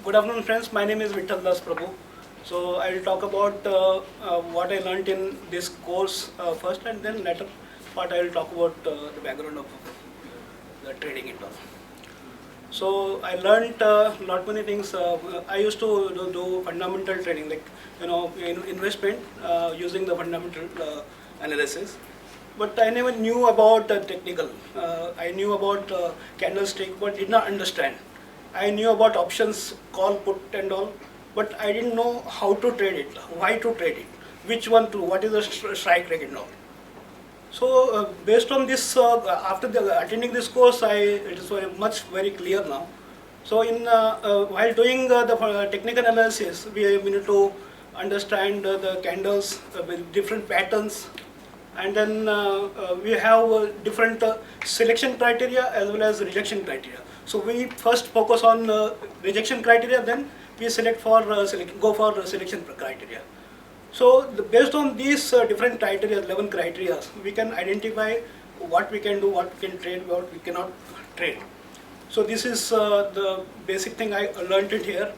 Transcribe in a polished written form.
Good afternoon, friends. My name is Vittal Das Prabhu. So I will talk about what I learned in this course first, and then later part I will talk about the background of the trading and all. So I learned not many things. I used to do fundamental trading, like investment using the fundamental analysis. But I never knew about technical. I knew about candlestick, but did not understand. I knew about options, call, put, and all, but I didn't know how to trade it, why to trade it, which one to, what is the strike rate and all. So based on this, after attending this course, it is very clear now. So while doing the technical analysis, we need to understand the candles with different patterns, and then we have different selection criteria as well as rejection criteria. So we first focus on rejection criteria, then we go for selection criteria. So based on these different criteria, 11 criteria, we can identify what we can do, what we can trade, what we cannot trade. So this is the basic thing I learned it here.